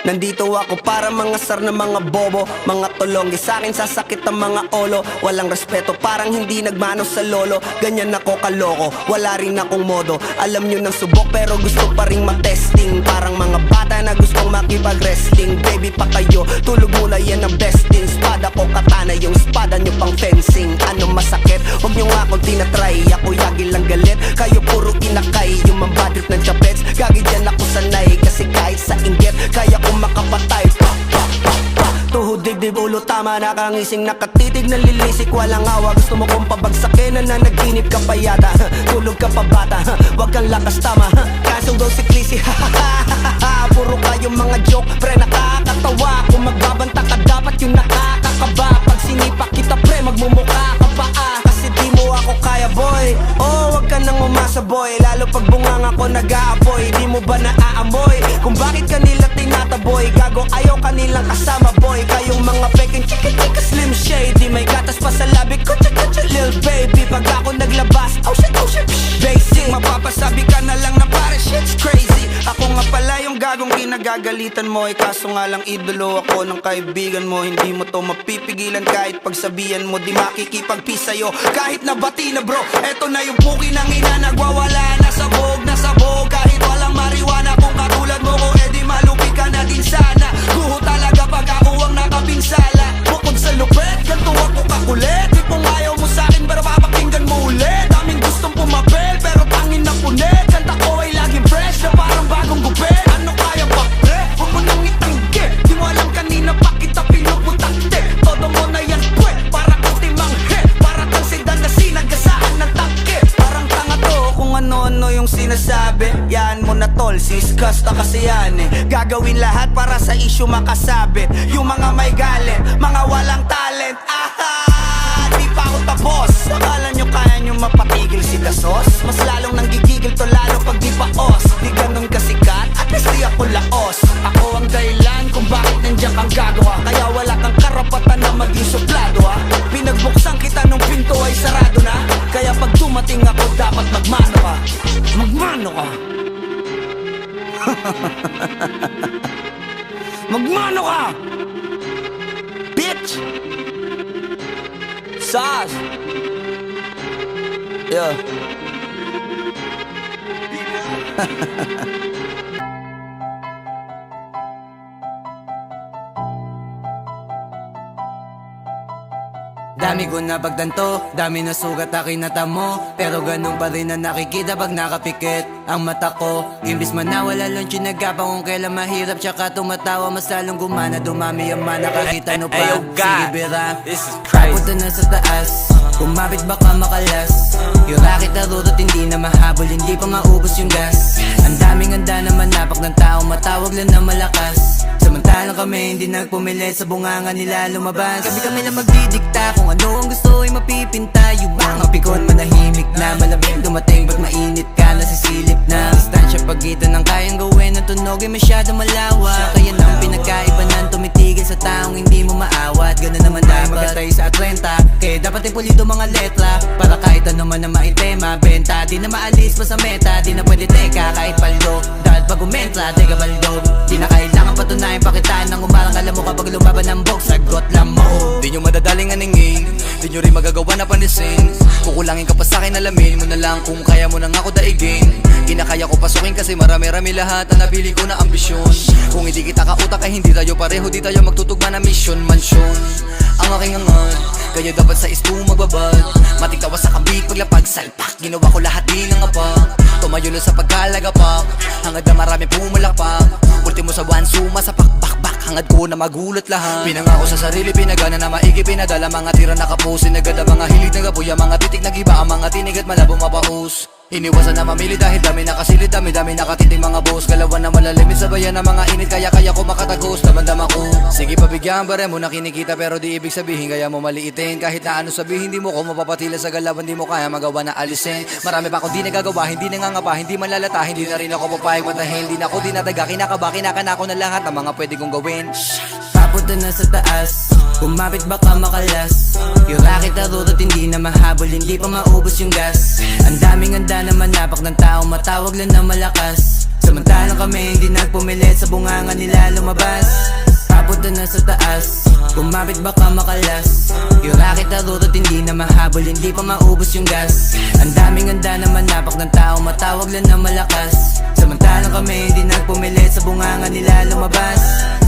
Nandito ako para mga sar na mga bobo, mga tulonggi, sa'kin sasakit ang mga olo. Walang respeto, parang hindi nagmano sa lolo. Ganyan ako kaloko, wala rin akong modo. Alam nyo ng subok pero gusto pa rin matesting. Parang mga bata na gustong makipag-wrestling. Baby pa kayo, tulog muna yan ang besting. Spada ko katana, yung spada nyo pang fencing. Ano masakit? Huwag nyo nga akong tinatry. Ako yagi lang galit, kayo puro inakay. Yung mambadrip ng chapets, gagi dyan ako sanay. Kasi kahit sa inggit, kaya ko makapatay. Tuhod, dibdib, ulo, tama, nakangising, nakatitig, nalilisik, walang awa. Gusto mo kong pabagsakin, nananaginip ka pa yata. Tulog ka pa bata, wag kang lakas tama. Kasong daw si Clissy, puro kayong mga joke, pre nakakatawa. Kung magbabanta ka dapat yung nakakakaba. Pag sinipa kita pre, magmumukha ka pa kasi di mo ako kaya boy. Oh, wag ka nang umasa boy, lalo pag bungang ako nag-aapoy. Di mo ba naaamoy kung bakit kanila tinataboy? Gago ayaw kanilang kasama boy. Kayong mga peking chika slim shady, may gatas pa sa labi ko, cha lil baby. Pag ako naglabas, oh shit, basic. Mapapasabi ka na lang na pare shit's crazy. Ako nga pala yung gagong kinagagalitan mo. Kaso nga lang idolo ako ng kaibigan mo. Hindi mo to mapipigilan kahit pagsabihan mo. Di makikipag-peace sa'yo kahit nabati na bro. Eto na yung puki ng ina, nagwawala na sabog. Kahit walang mariwana, kung katulad mo ko edi malupi ka na din sana. Guho talaga pag ako ang nakapinsala. Bukod sa lupet, ganito ako kakulit. Di kung ayaw mo sa'kin pero papakinggan mo ulit. Daming gustong pumapel pero tangin na punit. Kanta ko ay laging fresh na parang bagong gupit. Ano kaya ba pre? Huwag mo nang itanggi. Di mo alam kanina pa kita pinuputante. Todo mo na yan pwe, para kang timang he. Para kang sedan na sinagasaan ng tangke. Parang tanga to kung ano-ano yung sinasabi. Yan mo na tol, siskasta kasi yan Gagawin lahat para sa issue makasabit. Yung mga may galit, mga walang talent. Di pa ako tapos. Akala nyo kaya nyo mapatigil si Dasos? Mas lalong nanggigigil to lalo pag di paos. Di ganun kasikat, at least di ako laos. Ako ang dahilan kung bakit nandiyan kang gagawa. Kaya wala kang karapatan na maging suplado Pinagbuksan kita nung pinto ay sarado na. Kaya pag dumating ako dapat magmano ka. Magmano ka. Magmano ka, bitch. Sas. Yeah. Dami ko na pagtanto, dami na sugat na kinatamo. Pero ganun pa rin na nakikita pag nakapikit ang mata ko. Imbis man nawala lang sinagapa kung kailan mahirap tsaka tumatawa. Mas lalong gumana, dumami ang mana kahit ano pa. Sige bira, papunta na sa taas, kumapit baka makalas. Yung racket na rurot hindi na mahabol, hindi pa maubos yung gas. Ang daming handa na manapak ng tao, matawag lang na malakas. Samantalang kami hindi nagpumilit sa bunganga nila lumabas. Kami na magdidikta kung ano ang gusto ay mapipinta. Yung mga pikon manahimik na, malamig dumating ba't mainit ka, nasisilip na. Distansya pagitan ng kayang gawin, ang tunog ay masyado malawak. Kaya nang pinagkaiba ng tumitigil sa taong hindi mo maawat. Ganun naman dapat magantay sa 30, kaya dapat ay pulido mga letra. Para kahit ano man na maitema, benta. Di na maalis pa sa meta, di na pwede teka kahit paldo. Dahil pag umentra, teka baldo. Di na kailangan patunayan pakitaan ng umarang. Alam mo kapag lumaban ng box, sagot lang mo. Di nyo madadaling aningin, di nyo rin magagawa na panisin. Kukulangin ka pa sa'kin, alamin mo na lang kung kaya mo nang ako daigin. Kinakaya ko pasukin kasi marami-rami lahat ang napili ko na ambisyon. Kung hindi kita kautak ay hindi tayo pareho, di tayo magtutugma na mission. Mansyon ang aking hangad, kaya dapat sa isto magbabad. Matigtawa sa kabig, paglapag, salpak. Ginawa ko lahat din ng apak. Tumayo na sa pagkalagapak, hangad na marami pumalakpak. Ultimo sa one, suma sa pakbakbak. Hangad ko na magulat lahat. Pinangako sa sarili, pinagana na maigi, pinadala. Mga tira nakapusin, agad ang mga hilig nagapuya. Mga titik nagiba, ang mga tinig at malabo mapaus. Iniwasan na mamili dahil dami nakasilid, dami nakatiting mga boss. Galawan na malalimit sa bayan ng mga init, kaya ko makatagos, damandama ko. Sige pabigyan, bare mo na kinikita pero di ibig sabihin kaya mo maliitin. Kahit na ano sabihin, di mo ko mapapatila sa galawan, di mo kaya magawa na alisin. Marami pa akong di nagagawa, hindi nangangapa, hindi malalata. Hindi na rin ako papayag matahin, hindi na ako dinadaga. Kinakaba, kinakana ko na lahat ng mga pwede kong gawin. Papunta na sa taas, kumapit baka makalas. Yung racket na rurot hindi na mahabol, hindi pa maubos yung gas. Ang daming handa na manapak ng tao, matawag lang na malakas. Samantalang kami hindi nagpumilit sa bunganga nila lumabas. Abot na sa taas, kumapit baka makalas. Yung racket na rutot hindi na mahabol, hindi pa maubos yung gas. Ang daming handa na manapak ng tao, matawag lang na malakas. Samantalang kami hindi nagpumilit sa bunganga nila lumabas.